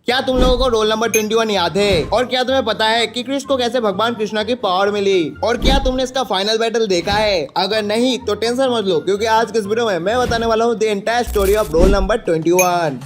क्या तुम लोगों को रोल नंबर 21 याद है? और क्या तुम्हें पता है कि कृष्ण को कैसे भगवान कृष्णा की पावर मिली? और क्या तुमने इसका फाइनल बैटल देखा है? अगर नहीं तो टेंशन मत लो, क्योंकि आज के इस वीडियो में मैं बताने वाला हूँ the entire story of roll number 21।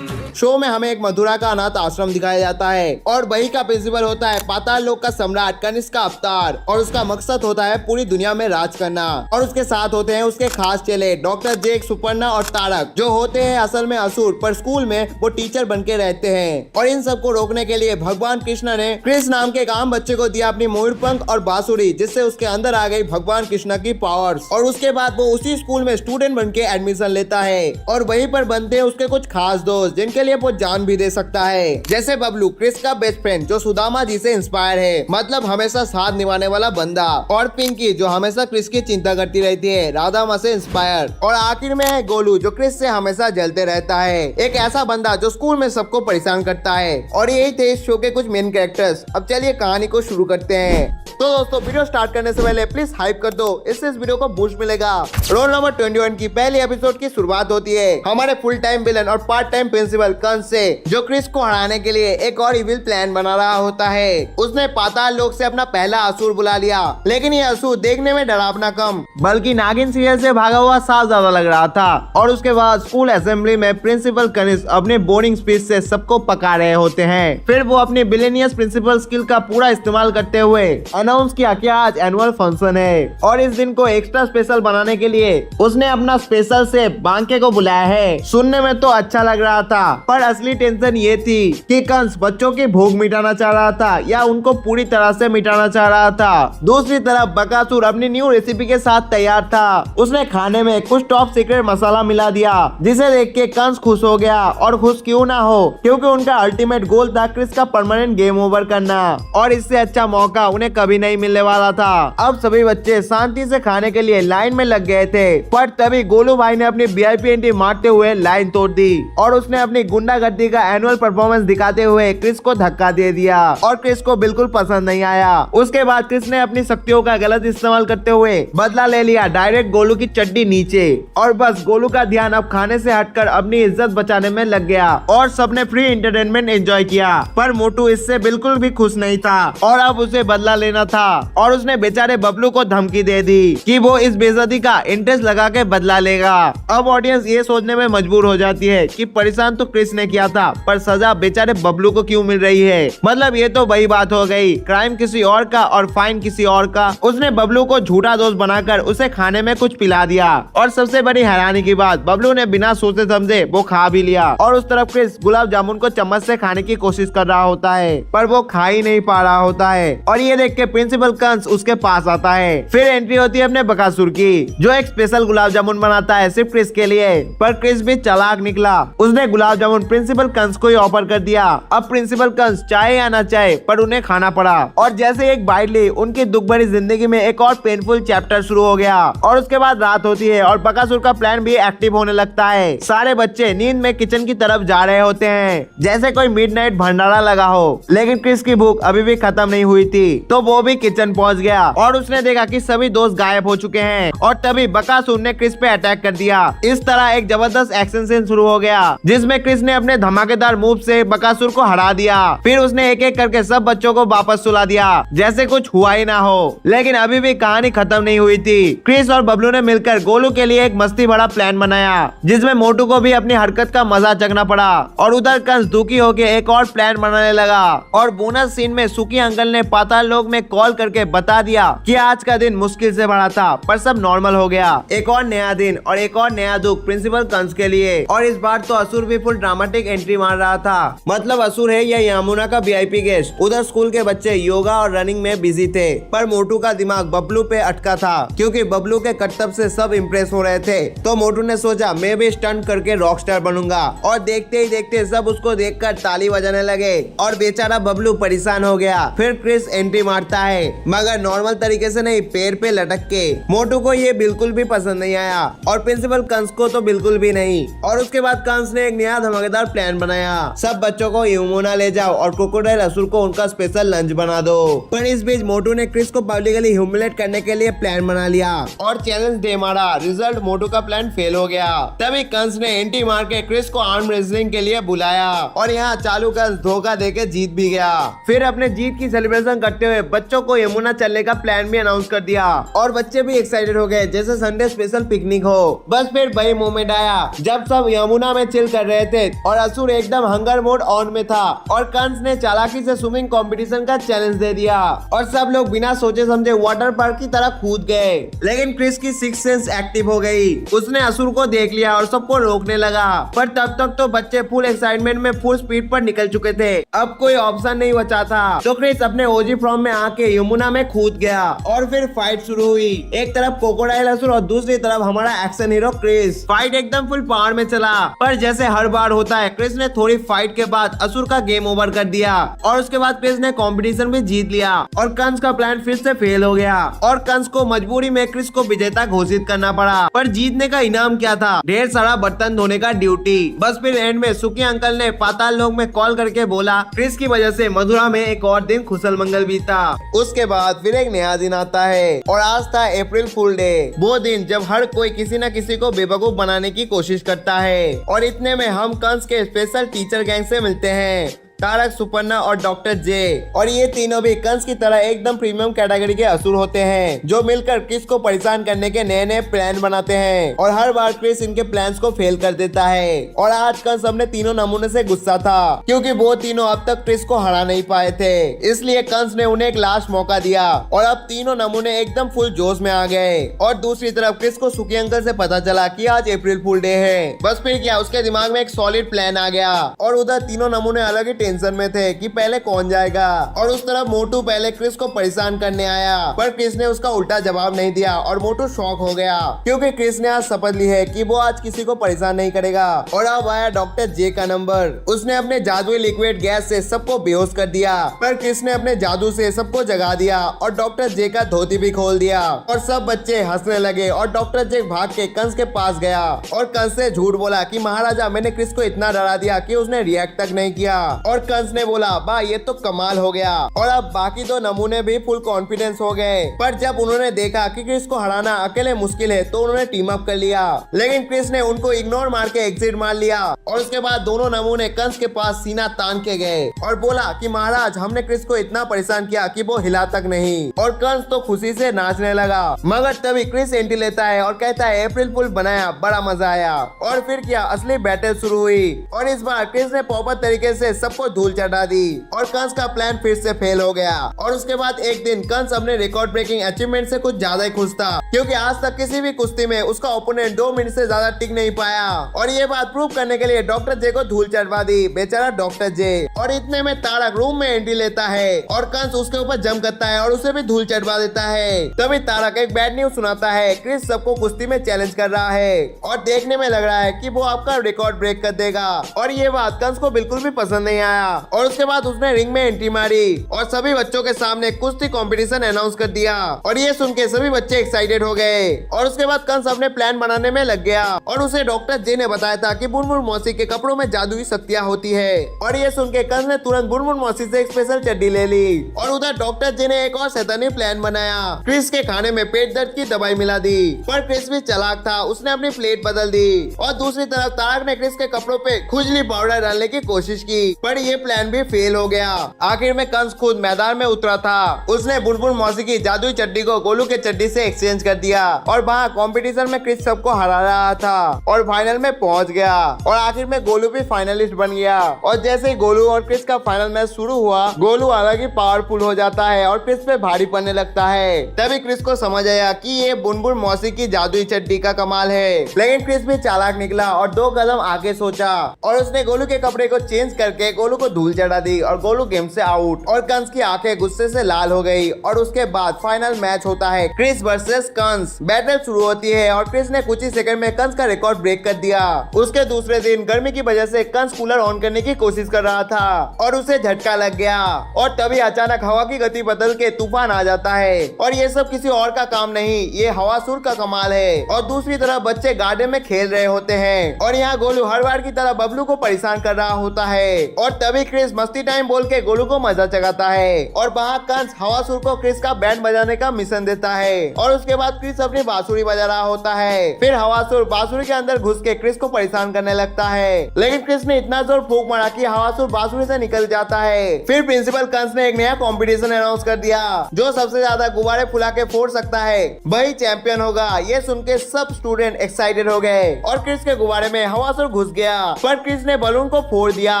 Show में हमें एक मथुरा का अनाथ आश्रम दिखाया जाता है और वही का प्रिंसिपल होता है पाताल लोक का सम्राट कनिष्क का अवतार, और उसका मकसद होता है पूरी दुनिया में राज करना। और उसके साथ होते हैं उसके खास चेले डॉक्टर जेक, सुपर्णा और तारक, जो होते हैं असल में असुर, पर स्कूल में वो टीचर बन के रहते हैं। और इन सबको रोकने के लिए भगवान कृष्ण ने कृष्ण नाम के एक आम बच्चे को दिया अपनी मयूरपंख और बांसुरी, जिससे उसके अंदर आ गई भगवान कृष्ण की पावर्स। और उसके बाद वो उसी स्कूल में स्टूडेंट बन के एडमिशन लेता है और वहीं पर बनते हैं उसके कुछ खास दोस्त, जिनके लिए वो जान भी दे सकता है। जैसे बबलू, कृष्ण का बेस्ट फ्रेंड, जो सुदामा जी से इंस्पायर है, मतलब हमेशा साथ निभाने वाला बंदा। और पिंकी, जो हमेशा कृष्ण की चिंता करती रहती है, राधा माँ से इंस्पायर। और आखिर में है गोलू, जो कृष्ण से हमेशा जलते रहता है, एक ऐसा बंदा जो स्कूल में सबको परेशान करता है। और यही थे इस शो के कुछ मेन कैरेक्टर्स। अब चलिए कहानी को शुरू करते हैं। तो दोस्तों, वीडियो स्टार्ट करने से पहले प्लीज हाइप कर दो, इससे इस वीडियो को बूस्ट मिलेगा। रोल नंबर 21 की पहली एपिसोड की शुरुआत होती है हमारे फुल टाइम विलन और पार्ट टाइम प्रिंसिपल कंस से, जो कृष्ण को हराने के लिए एक और इविल प्लान बना रहा होता है। उसने पाताल लोक से अपना पहला असुर बुला लिया, लेकिन ये असुर देखने में डरावना कम बल्कि नागिन सीरियल से भागा हुआ साफ ज्यादा लग रहा था। और उसके बाद स्कूल असेंबली में प्रिंसिपल कनिष्क अपने बोरिंग स्पीच से सबको पका रहे होते हैं। फिर वो अपनी बिलियनियस प्रिंसिपल स्किल का पूरा इस्तेमाल करते हुए अनाउंस किया कि आज एनुअल फंक्शन है और इस दिन को एक्स्ट्रा स्पेशल बनाने के लिए उसने अपना स्पेशल से बांके को बुलाया है। सुनने में तो अच्छा लग रहा था, पर असली टेंशन ये थी कि कंस बच्चों की भूख मिटाना चाह रहा था या उनको पूरी तरह से मिटाना चाह रहा था। दूसरी तरफ बकासुर अपनी न्यू रेसिपी के साथ तैयार था। उसने खाने में कुछ टॉप सीक्रेट मसाला मिला दिया, जिसे देख के कंस खुश हो गया। और खुश क्यों ना हो, क्योंकि उनका अल्टीमेट गोल था कृष्ण का परमानेंट गेम ओवर करना, और इससे अच्छा मौका उन्हें कभी नहीं मिलने वाला था। अब सभी बच्चे शांति से खाने के लिए लाइन में लग गए थे, पर तभी गोलू भाई ने अपनी वीआईपी एंट्री मारते हुए लाइन तोड़ दी और उसने अपनी गुंडागर्दी का एनुअल परफॉर्मेंस दिखाते हुए कृष्ण को धक्का दे दिया। और कृष्ण को बिल्कुल पसंद नहीं आया। उसके बाद कृष्ण ने अपनी शक्तियों का गलत इस्तेमाल करते हुए बदला ले लिया, डायरेक्ट गोलू की चड्डी नीचे। और बस गोलू का ध्यान अब खाने से हटकर अपनी इज्जत बचाने में लग गया और सबने फ्री एंटरटेनमेंट एंजॉय किया। पर मोटू इससे बिल्कुल भी खुश नहीं था और अब उसे बदला लेना था। और उसने बेचारे बबलू को धमकी दे दी कि वो इस बेइज्जती का इंटरेस्ट लगा के बदला लेगा। अब ऑडियंस ये सोचने में मजबूर हो जाती है कि परेशान तो कृष्ण ने किया था, पर सजा बेचारे बबलू को क्यों मिल रही है। मतलब ये तो वही बात हो गई, क्राइम किसी और का और फाइन किसी और का। उसने बबलू को झूठा दोस्त बनाकर उसे खाने में कुछ पिला दिया, और सबसे बड़ी हैरानी की बात, बबलू ने बिना सोचे समझे वो खा भी लिया। और उस तरफ कृष्ण गुलाब जामुन को चम्मच से खाने की कोशिश कर रहा होता है, पर वो खा ही नहीं पा रहा होता है। और ये देख के प्रिंसिपल कंस उसके पास आता है। फिर एंट्री होती है अपने बकासुर की, जो एक स्पेशल गुलाब जामुन बनाता है सिर्फ कृष्ण के लिए। पर कृष्ण भी चालाक निकला, उसने गुलाब जामुन प्रिंसिपल कंस को ही ऑफर कर दिया। अब प्रिंसिपल कंस चाहे या ना चाहे पर उन्हें खाना पड़ा। और जैसे एक बाइट ली, उनकी दुख भरी जिंदगी में एक और पेनफुल चैप्टर शुरू हो गया। और उसके बाद रात होती है और बकासुर का प्लान भी एक्टिव होने लगता है। सारे बच्चे नींद में किचन की तरफ जा रहे होते हैं, जैसे कोई मिडनाइट भंडारा लगा हो। लेकिन कृष्ण की भूख अभी भी खत्म नहीं हुई थी, तो वो भी किचन पहुंच गया और उसने देखा कि सभी दोस्त गायब हो चुके हैं। और तभी बकासुर ने कृष्ण पे अटैक कर दिया। इस तरह एक जबरदस्त एक्शन सीन शुरू हो गया, जिसमें कृष्ण ने अपने धमाकेदार मूव से बकासुर को हरा दिया। फिर उसने एक एक करके सब बच्चों को वापस सुला दिया, जैसे कुछ हुआ ही ना हो। लेकिन अभी भी कहानी खत्म नहीं हुई थी। कृष्ण और बबलू ने मिलकर गोलू के लिए एक मस्ती भरा प्लान बनाया, जिसमें मोटू को भी अपनी हरकत का मजा चखना पड़ा। और उधर कंस दुखी होकर एक और प्लान बनाने लगा। और बोनस सीन में सुखी अंकल ने पाताल लोक में कॉल करके बता दिया कि आज का दिन मुश्किल से भरा था, पर सब नॉर्मल हो गया। एक और नया दिन और एक और नया दुख प्रिंसिपल कंस के लिए। और इस बार तो असुर भी फुल ड्रामेटिक एंट्री मार रहा था। मतलब असुर है या यमुना का वीआईपी गेस्ट। उधर स्कूल के बच्चे योगा और रनिंग में बिजी थे, पर मोटू का दिमाग बबलू पे अटका था, क्योंकि बबलू के करतब से सब इम्प्रेस हो रहे थे। तो मोटू ने सोचा मैं भी स्टंट करके रॉक स्टार बनूंगा। और देखते ही देखते सब उसको देखकर ताली बजाने लगे और बेचारा बबलू परेशान हो गया। फिर क्रिस एंट्री मारता है, मगर नॉर्मल तरीके से नहीं, पैर पे लटक के। मोटू को ये बिल्कुल भी पसंद नहीं आया और प्रिंसिपल कंस को तो बिल्कुल भी नहीं। और उसके बाद कंस ने एक नया धमाकेदार प्लान बनाया, सब बच्चों को यमुना ले जाओ और क्रोकोडाइल असुर को उनका स्पेशल लंच बना दो। पर इस बीच मोटू ने क्रिस को पब्लिकली ह्यूमिलेट करने के लिए प्लान बना लिया और चैलेंज डे मारा। रिजल्ट मोटू का प्लान फेल हो गया। तभी तभी कंस ने एंटी मार के क्रिस को आर्म रेसलिंग के लिए बुलाया और यहाँ चालू कंस धोखा देके जीत भी गया। फिर अपने जीत की सेलिब्रेशन करते हुए बच्चों को यमुना चलने का प्लान भी अनाउंस कर दिया और बच्चे भी एक्साइटेड हो गए जैसे संडे स्पेशल पिकनिक हो। बस फिर वही मोमेंट आया जब सब यमुना में चिल कर रहे थे और असुर एकदम हंगर मोड ऑन में था और कंस ने चालाकी से स्विमिंग कंपटीशन का चैलेंज दे दिया और सब लोग बिना सोचे समझे वाटर पार्क की तरह कूद गए। लेकिन क्रिस की सिक्स सेंस एक्टिव हो गई, उसने असुर को देख लिया और सबको रोकने लगा। पर तब तक तो बच्चे फुल एक्साइटमेंट में फुल स्पीड पर निकल चुके थे, अब कोई ऑप्शन नहीं बचा था। तो क्रिस अपने ओजी फॉर्म में आके यमुना में कूद गया और फिर फाइट शुरू हुई। एक तरफ क्रोकोडाइल असुर और दूसरी तरफ हमारा एक्शन हीरो क्रिस। फाइट एकदम फुल पावर में चला, पर जैसे हर बार होता है क्रिस ने थोड़ी फाइट के बाद असुर का गेम ओवर कर दिया और उसके बाद क्रिस ने कंपटीशन भी जीत लिया और कंस का प्लान फिर से फेल हो गया और कंस को मजबूरी में क्रिस को विजेता घोषित करना पड़ा। पर जीतने का इनाम क्या था? ढेर सारा बर्तन धोने का ड्यूटी। बस फिर एंड में सुखी अंकल ने पाताल लोक में कॉल करके बोला क्रिस की वजह से मथुरा में एक और दिन खुशल मंगल बीता। उसके बाद फिर एक नया दिन आता है और आज था अप्रैल फुल डे, वो दिन जब हर कोई किसी न किसी को बेवकूफ बनाने की कोशिश करता है। और इतने में हम कंस के स्पेशल टीचर गैंग से मिलते हैं, तारक, सुपर्णा और डॉक्टर जे। और ये तीनों भी कंस की तरह एकदम प्रीमियम कैटेगरी के असुर होते हैं जो मिलकर क्रिस को परेशान करने के नए नए प्लान बनाते हैं और हर बार क्रिस इनके प्लान्स को फेल कर देता है। और आज कंस अपने तीनों नमूने से गुस्सा था क्योंकि वो तीनों अब तक क्रिस को हरा नहीं पाए थे, इसलिए कंस ने उन्हें एक लास्ट मौका दिया और अब तीनों नमूने एकदम फुल जोश में आ गए। और दूसरी तरफ क्रिस को सुखी अंकल से पता चला कि आज अप्रैल फुल डे है। बस फिर क्या, उसके दिमाग में एक सॉलिड प्लान आ गया और उधर तीनों नमूने अलग ही टेंशन में थे कि पहले कौन जाएगा। और उस तरफ मोटू पहले क्रिस को परेशान करने आया, पर क्रिस ने उसका उल्टा जवाब नहीं दिया और मोटू शॉक हो गया क्योंकि क्रिस ने आज शपथ ली है कि वो आज किसी को परेशान नहीं करेगा। और अब आया डॉक्टर जे का नंबर, उसने अपने जादुई लिक्विड गैस से सबको बेहोश कर दिया, पर क्रिस ने अपने जादू से सबको जगा दिया और डॉक्टर जे का धोती भी खोल दिया और सब बच्चे हंसने लगे। और डॉक्टर जे भाग के कंस के पास गया और कंस से झूठ बोला कि महाराजा मैंने क्रिस को इतना डरा दिया कि उसने रिएक्ट तक नहीं किया। और कंस ने बोला बा ये तो कमाल हो गया। और अब बाकी दो नमूने भी फुल कॉन्फिडेंस हो गए, पर जब उन्होंने देखा कि क्रिस को हराना अकेले मुश्किल है तो उन्होंने टीम अप कर लिया। लेकिन क्रिस ने उनको इग्नोर मार के एग्जिट मार लिया और उसके बाद दोनों नमूने कंस के पास सीना तान के गए और बोला कि महाराज हमने क्रिस को इतना परेशान किया कि वो हिला तक नहीं। और कंस तो खुशी से नाचने लगा, मगर तभी क्रिस एंट्री लेता है और कहता है अप्रैल फुल बनाया, बड़ा मजा आया। और फिर क्या, असली बैटल शुरू हुई और इस बार क्रिस ने प्रॉपर तरीके से सबको धूल चढ़ा दी और कंस का प्लान फिर से फेल हो गया। और उसके बाद एक दिन कंस अपने रिकॉर्ड ब्रेकिंग अचीवमेंट से कुछ ज्यादा ही खुश था क्योंकि आज तक किसी भी कुश्ती में उसका ओपोनेंट 2 मिनट से ज्यादा टिक नहीं पाया। और ये बात प्रूव करने के लिए डॉक्टर जे को धूल चढ़वा दी, बेचारा डॉक्टर जे। और इतने में तारक रूम में एंट्री लेता है और कंस उसके ऊपर जम करता है और उसे भी धूल चढ़वा देता है। तभी तारक एक बैड न्यूज सुनाता है, क्रिस सबको कुश्ती में चैलेंज कर रहा है और देखने में लग रहा है कि वो आपका रिकॉर्ड ब्रेक कर देगा। और ये बात कंस को बिल्कुल भी पसंद नहीं आया और उसके बाद उसने रिंग में एंट्री मारी और सभी बच्चों के सामने कुश्ती कंपटीशन अनाउंस कर दिया। और ये सुन के सभी बच्चे एक्साइटेड हो गए। और उसके बाद कंस अपने प्लान बनाने में लग गया और उसे डॉक्टर जे ने बताया था कि बुनबुन मौसी के कपड़ों में जादुई शक्तियां होती है। और ये सुन के कंस ने तुरंत बुनबुन मौसी से एक स्पेशल चड्डी ले ली। और उधर डॉक्टर जे ने एक और शैतानी प्लान बनाया, क्रिस के खाने में पेट दर्द की दवाई मिला दी। पर क्रिस भी चालाक था, उसने अपनी प्लेट बदल दी। और दूसरी तरफ तारक ने क्रिस के कपड़ों पे खुजली पाउडर डालने की कोशिश की, पर ये प्लान भी फेल हो गया। आखिर में कंस खुद मैदान में उतरा था, उसने बुनबुन मौसी की जादुई चड्डी को गोलू के चड्डी से एक्सचेंज कर दिया और वहाँ कंपटीशन में क्रिस सबको हरा रहा था और फाइनल में पहुंच गया। और आखिर में गोलू भी फाइनलिस्ट बन गया। और जैसे ही गोलू और क्रिस का फाइनल मैच शुरू हुआ, गोलू अलग ही पावरफुल हो जाता है और क्रिस पे भारी पड़ने लगता है। तभी क्रिस को समझ आया कि ये बुनबुन मौसी की जादुई चड्डी का कमाल है। लेकिन क्रिस भी चालाक निकला और 2 कदम आगे सोचा और उसने गोलू के कपड़े को चेंज करके गोलू को धूल चढ़ा दी और गोलू गेम से आउट। और कंस की आंखें गुस्से से लाल हो गई। और उसके बाद फाइनल मैच होता है, क्रिस वर्सेस कंस। बैटल शुरू होती है और क्रिस ने कुछ ही सेकंड में कंस का रिकॉर्ड ब्रेक कर दिया। उसके दूसरे दिन गर्मी की वजह से कंस कूलर ऑन करने की कोशिश कर रहा था और उसे झटका लग गया। और तभी अचानक हवा की गति बदल के तूफान आ जाता है और ये सब किसी और का काम नहीं, ये हवासुर का कमाल है। और दूसरी तरफ बच्चे गार्डन में खेल रहे होते हैं और यहाँ गोलू हर बार की तरह बबलू को परेशान कर रहा होता है। और तभी क्रिस मस्ती टाइम बोल के गोलू को मजा चगाता है और वहाँ कंस हवासुर को क्रिस का बैंड बजाने का मिशन देता है और उसके बाद क्रिस अपनी बांसुरी बजा रहा होता है। फिर हवासुर बांसुरी के अंदर घुस के क्रिस को परेशान करने लगता है, लेकिन क्रिस ने इतना जोर फूंक मारा कि हवासुर बांसुरी से निकल जाता है। फिर प्रिंसिपल कंस ने एक नया कंपटीशन अनाउंस कर दिया, जो सबसे ज्यादा गुब्बारे फुला के फोड़ सकता है वही चैंपियन होगा। ये सुन के सब स्टूडेंट एक्साइटेड हो गए और क्रिस के गुब्बारे में हवासुर घुस गया, पर क्रिस ने बलून को फोड़ दिया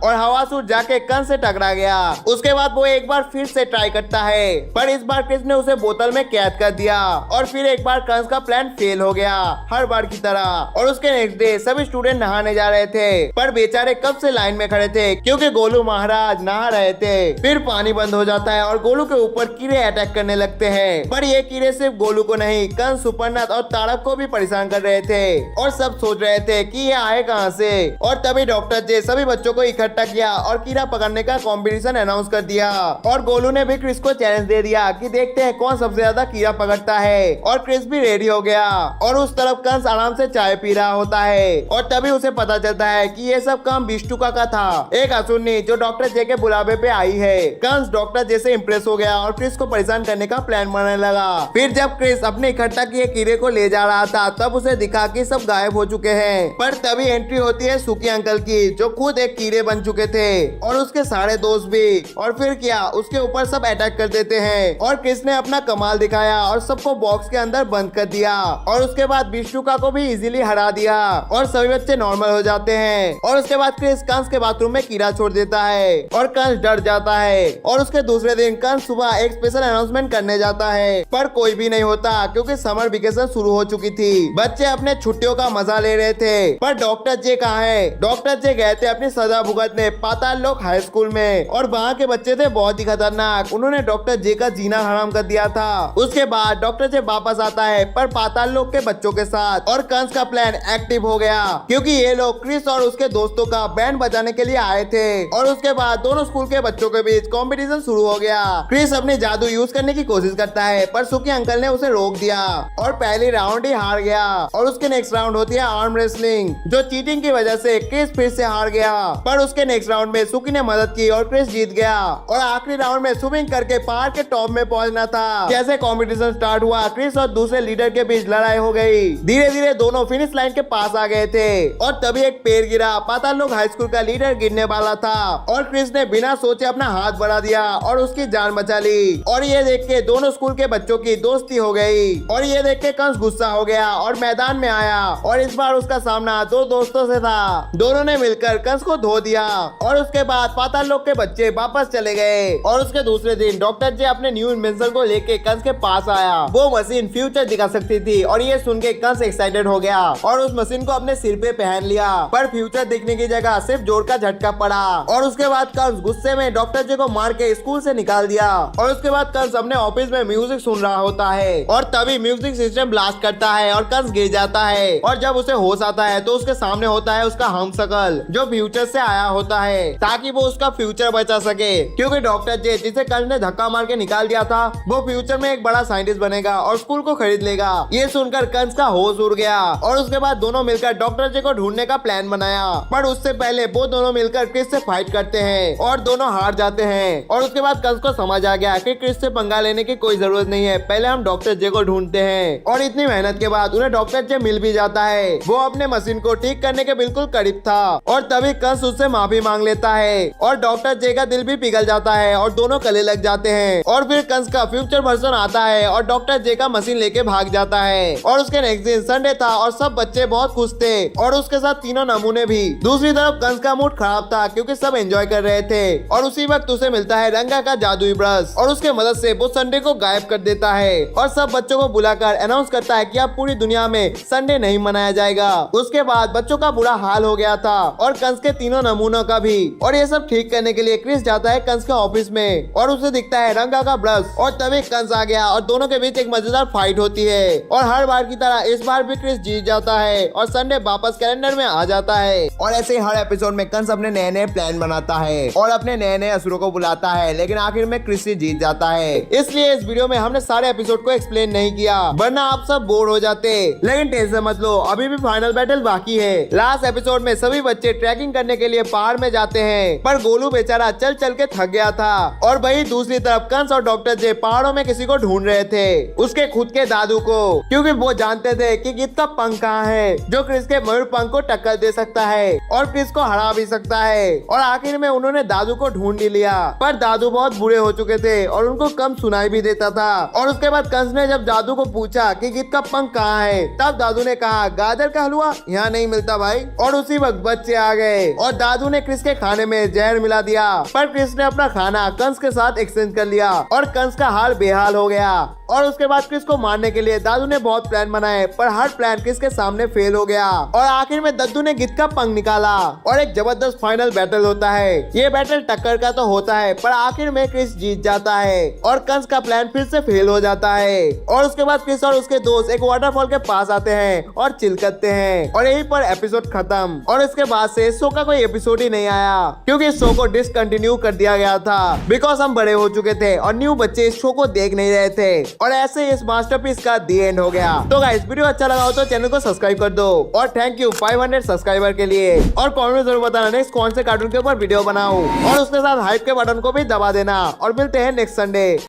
और हवासुर जाके कंस से टकरा गया। उसके बाद वो एक बार फिर से ट्राई करता है, पर इस बार क्रिस ने उसे बोतल में कैद कर दिया और फिर एक बार कंस का प्लान फेल हो गया हर बार की तरह। और उसके नेक्स्ट डे सभी स्टूडेंट नहाने जा रहे थे, पर बेचारे कब से लाइन में खड़े थे क्योंकि गोलू महाराज नहा रहे थे। फिर पानी बंद हो जाता है और गोलू के ऊपर कीड़े अटैक करने लगते हैं, पर ये कीड़े सिर्फ गोलू को नहीं कंस, सुपरनाथ और तारक को भी परेशान कर रहे थे और सब सोच रहे थे कि ये आए कहां से। और तभी डॉक्टर जे सभी बच्चों को इकट्ठा किया और कीड़ा पकड़ने का कंपटीशन अनाउंस कर दिया और गोलू ने भी क्रिस को चैलेंज दे दिया कि देखते हैं कौन सबसे ज्यादा कीड़ा पकड़ता है। और क्रिस भी रेडी हो गया और उस तरफ कंस आराम से चाय पी रहा होता है और तभी उसे पता चलता है कि ये सब काम विष्णुका का था, एक असुरनी जो डॉक्टर जे के बुलावे पे आई है। कंस डॉक्टर जे से इम्प्रेस हो गया और क्रिस को परेशान करने का प्लान बनाने लगा। फिर जब क्रिस अपने इकट्ठा किए कीड़े को ले जा रहा था तब उसे दिखा कि सब गायब हो चुके हैं, पर तभी एंट्री होती है सुकी अंकल की, जो खुद एक कीड़े बन चुके थे और उसके सारे दोस्त भी। और फिर क्या, उसके ऊपर सब अटैक कर देते हैं और क्रिस ने अपना कमाल दिखाया और सबको बॉक्स के अंदर बंद कर दिया और उसके बाद विष्णुका को भी इजीली हरा दिया और सभी बच्चे नॉर्मल हो जाते हैं। और उसके बाद क्रिस कंस के बाथरूम में कीड़ा छोड़ देता है और कंस डर जाता है। और उसके दूसरे दिन कंस सुबह एक स्पेशल अनाउंसमेंट करने जाता है, पर कोई भी नहीं होता क्योंकि समर वेकेशन शुरू हो चुकी थी। बच्चे अपने छुट्टियों का मजा ले रहे थे, पर डॉक्टर जे कहाँ है? डॉक्टर जे गए थे अपनी सजा भुगतने पाताल लोक हाई स्कूल में और वहाँ के बच्चे थे बहुत ही खतरनाक, उन्होंने डॉक्टर जे का जीना हराम कर दिया था। उसके बाद डॉक्टर जे वापस आता है, पर पाताल लोक के बच्चों के साथ, और कंस का प्लान एक्टिव हो गया क्योंकि ये लोग क्रिस और उसके दोस्तों का बैंड बजाने के लिए आए थे। और उसके बाद दोनों स्कूल के बच्चों के बीच कंपटीशन शुरू हो गया। क्रिस अपने जादू यूज करने की कोशिश करता है, पर सुकी अंकल ने उसे रोक दिया और पहली राउंड ही हार गया। और उसके नेक्स्ट राउंड होती है आर्म रेसलिंग, जो चीटिंग की वजह से क्रिस फिर से हार गया, पर उसके नेक्स्ट राउंड में सुकी ने मदद की और क्रिस जीत गया। और आखिरी राउंड में स्विमिंग करके पहाड़ के टॉप में पहुंचना था। जैसे कंपटीशन स्टार्ट हुआ, क्रिस और दूसरे लीडर के बीच लड़ाई हो गई। धीरे धीरे दोनों फिनिश लाइन के पास आ गए थे और तभी एक पेड़ गिरा। पाताल लोक हाई स्कूल का लीडर गिरने वाला था और क्रिस ने बिना सोचे अपना हाथ बढ़ा दिया और उसकी जान बचा ली। और ये देख के दोनों स्कूल के बच्चों की दोस्ती हो गई। और ये देख के कंस गुस्सा हो गया और मैदान में आया और इस बार उसका सामना दो दोस्तों से था। दोनों ने मिलकर कंस को धो दिया और उसके बाद पाताल लोक के बच्चे वापस चले गए। और उसके दूसरे दिन डॉक्टर जे अपने न्यू इन्वेंशन को लेके कंस के पास आया। वो मशीन फ्यूचर दिखा सकती थी और ये सुन के कंस एक्साइटेड हो गया और उस मशीन को अपने सिर पे पहन लिया, पर फ्यूचर दिखने की जगह सिर्फ जोर का झटका पड़ा। और उसके बाद कंस गुस्से में डॉक्टर जे को मार के स्कूल से निकाल दिया। और उसके बाद कंस अपने ऑफिस में म्यूजिक सुन रहा होता है और तभी म्यूजिक सिस्टम ब्लास्ट करता है और कंस गिर जाता है। और जब उसे होश आता है तो उसके सामने होता है उसका हमशक्ल, जो फ्यूचर से आया होता है ताकि वो उसका फ्यूचर बचा सके, क्योंकि डॉक्टर जे जिसे कंस ने धक्का मार के निकाल दिया था वो फ्यूचर में एक बड़ा साइंटिस्ट बनेगा और स्कूल को खरीद लेगा। ये सुनकर कंस का होश उड़ गया और उसके बाद दोनों मिलकर डॉक्टर जे को ढूंढने का प्लान बनाया। पर उससे पहले वो दोनों मिलकर क्रिस से फाइट करते हैं और दोनों हार जाते हैं। और उसके बाद कंस को समझ आ गया कि क्रिस से पंगा लेने की कोई जरूरत नहीं है, पहले हम डॉक्टर जे को ढूंढते हैं। और इतनी मेहनत के बाद उन्हें डॉक्टर जे मिल भी जाता है। वो अपने मशीन को ठीक करने के बिल्कुल करीब था और तभी कंस उससे माफी मांग लेता है और डॉक्टर जे का दिल भी पिघल जाता है और दोनों गले लग जाते हैं। और फिर कंस का फ्यूचर वर्जन आता है और डॉक्टर जे का मशीन लेके भाग जाता है। और उसके नेक्स्ट दिन संडे था और सब बच्चे बहुत खुश थे और उसके साथ तीनों नमूने भी। दूसरी तरफ कंस का मूड खराब था क्योंकि सब एंजॉय कर रहे थे और उसी वक्त उसे मिलता है रंगा का जादुई ब्रश और उसके मदद से वो संडे को गायब कर देता है और सब बच्चों को बुलाकर अनाउंस करता है कि अब पूरी दुनिया में संडे नहीं मनाया जाएगा। उसके बाद बच्चों का बुरा हाल हो गया था और कंस के तीनों नमूनों का भी। और ये सब ठीक करने के लिए क्रिस जाता है कंस के ऑफिस में और उसे दिखता है रंगा का ब्रश और तभी कंस आ गया और दोनों के बीच एक मजेदार फाइट होती है। और हर बार की तरह इस बार भी क्रिस जीत जाता है और संडे वापस कैलेंडर में आ जाता है। और ऐसे ही हर एपिसोड में कंस अपने नए नए प्लान बनाता है और अपने नए नए असुरों को बुलाता है, लेकिन आखिर में क्रिस ही जीत जाता है। इसलिए इस वीडियो में हमने सारे एपिसोड को एक्सप्लेन नहीं किया, वरना आप सब बोर हो जाते। लेकिन टेंशन मत लो, अभी भी फाइनल बैटल बाकी है। लास्ट एपिसोड में सभी बच्चे ट्रैकिंग करने के लिए पहाड़ में जाते हैं, पर गोलू बेचारा चल चल के थक गया था। और वही दूसरी तरफ कंस और डॉक्टर जे पहाड़ों में किसी को ढूंढ रहे थे, उसके खुद के दादू को, क्योंकि वो जानते थे कि गिद्ध का पंख कहाँ है जो क्रिस के मयूर पंख को टक्कर दे सकता है और क्रिस को हरा भी सकता है। और आखिर में उन्होंने दादू को ढूंढ ही लिया, पर दादू बहुत बुरे हो चुके थे और उनको कम सुनाई भी देता था। और उसके बाद कंस ने जब दादू को पूछा कि गिद्ध का पंख कहाँ है, तब दादू ने कहा गाजर का हलवा यहाँ नहीं मिलता भाई। और उसी वक्त बच्चे आ गए और दादू ने क्रिस के खाने में जहर मिला दिया, पर क्रिस ने अपना खाना कंस के साथ एक्सचेंज कर लिया और कंस का हाल बेहाल हो गया। और उसके बाद क्रिस को मारने के लिए दादू ने बहुत प्लान बनाए, पर हर प्लान क्रिस के सामने फेल हो गया। और आखिर में दद्दू ने गिद्ध का पंख निकाला और एक जबरदस्त फाइनल बैटल होता है। ये बैटल टक्कर का तो होता है, पर आखिर में क्रिस जीत जाता है और कंस का प्लान फिर से फेल हो जाता है। और उसके बाद क्रिस और उसके दोस्त एक वाटरफॉल के पास आते हैं और चिल करते हैं और यहीं पर एपिसोड खत्म। और इसके बाद से शो का कोई एपिसोड ही नहीं आया, क्योंकि इस शो को डिसकंटिन्यू कर दिया गया था, बिकॉज हम बड़े हो चुके थे और न्यू बच्चे इस शो को देख नहीं रहे थे। और ऐसे इस मास्टरपीस का दी एंड हो गया। तो गाइस वीडियो अच्छा लगा हो तो चैनल को सब्सक्राइब कर दो और थैंक यू 500 सब्सक्राइबर के लिए। और कमेंट में जरूर बताना नेक्स्ट कौन से कार्टून के ऊपर वीडियो बनाऊं और उसके साथ हाइप के बटन को भी दबा देना। और मिलते हैं नेक्स्ट संडे।